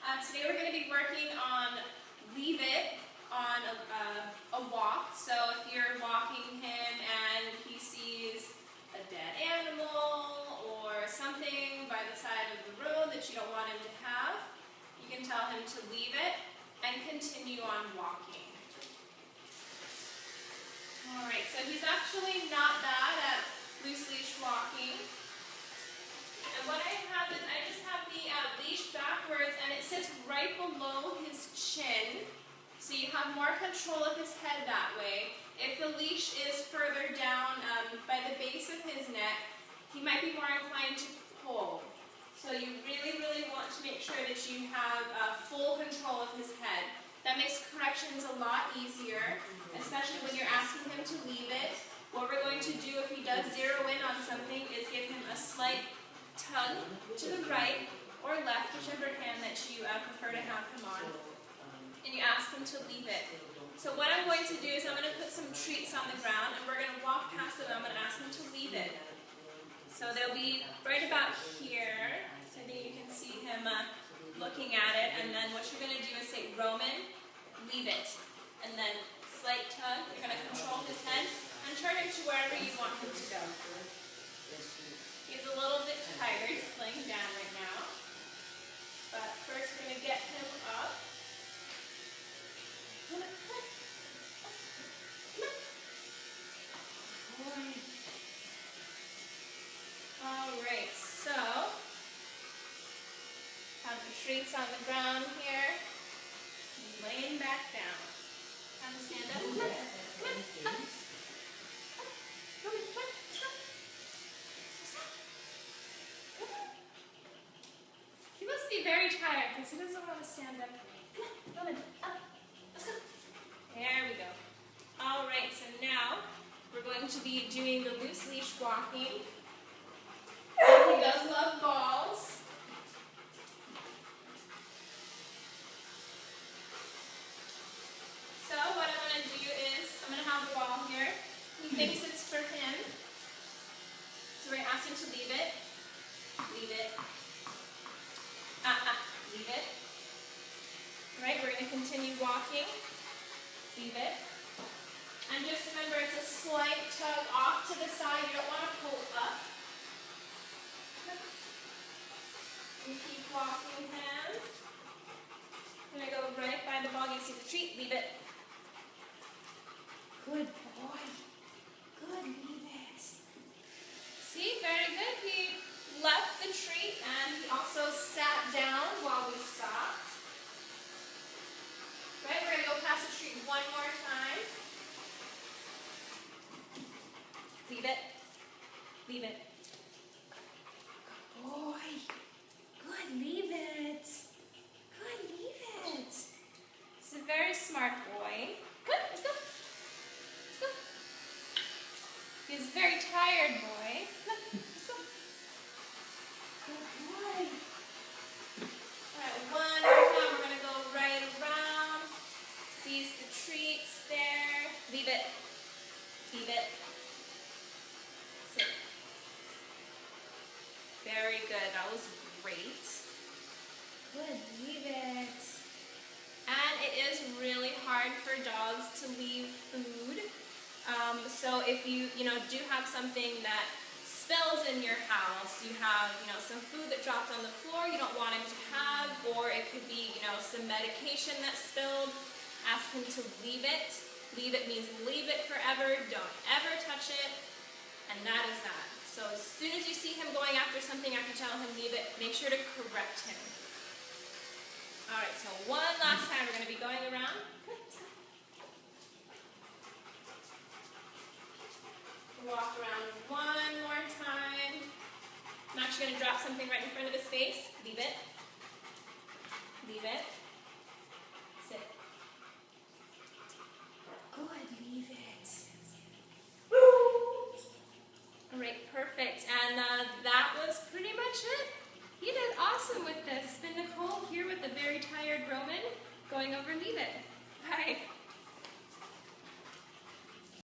Today we're going to be working on Leave It on a walk. So if you're walking him and he sees a dead animal or something by the side of the road that you don't want him to have, you can tell him to leave it and continue on walking. Alright, so he's actually not bad at loose leash walking. And what I have is I just have the leash backwards and it sits right below his chin. So you have more control of his head that way. If the leash is further down by the base of his neck, he might be more inclined to pull. So you really want to make sure that you have full control of his head. That makes corrections a lot easier, especially when you're asking him to leave it. What we're going to do if he does zero in on something is give him a slight tug to the right or left, whichever hand that you prefer to have him on, and you ask him to leave it. So what I'm going to do is I'm going to put some treats on the ground and we're going to walk past them. I'm going to ask him to leave it. So they'll be right about here. So I think you can see him looking at it, and then what you're going to do is say, Roman, leave it. And then slight tug, you're going to control his head and turn him to wherever you want him to go. He's a little bit tired, he's laying down right now. But first we're going to get him up. Alright, so have the treats on the ground here. He's laying back down. Have him stand up. He must be very tired because he doesn't want to stand up. Come on, up. Let's go. There we go. Alright, so now we're going to be doing the loose leash walking. He does love balls. So what I'm going to do is, I'm going to have the ball here. He thinks it's for him. So we're going to ask him to leave it. Leave it. Leave it. Alright, we're going to continue walking. Leave it. And just remember, it's a slight tug off to the side. You don't want to pull up. And keep walking him. I'm going to go right by the ball. You see the treat. Leave it. Good boy. Good, leave it. See, very good. He left the treat and he also sat down while we stopped. Right, we're going to go past the treat one more time. Leave it. Leave it. Good boy. Good, leave it. Good, leave it. It's a very smart boy. Good, let's go. Let's go. He's a very tired boy. Let's go. Good boy. Alright, one more time. We're going to go right around. Sees the treats there. Leave it. Leave it. Sit. Very good. That was great. Good. Leave it. And it is really hard for dogs to leave food. So if you do have something that spills in your house, you have some food that dropped on the floor you don't want him to have, or it could be some medication that spilled, ask him to leave it. Leave it means leave it forever, don't ever touch it, and that is that. So as soon as you see him going after something after telling him leave it, make sure to correct him. Alright, so one last time we're going to be going around. Walk around one more time. I'm actually going to drop something right in front of his face. Leave it. Leave it.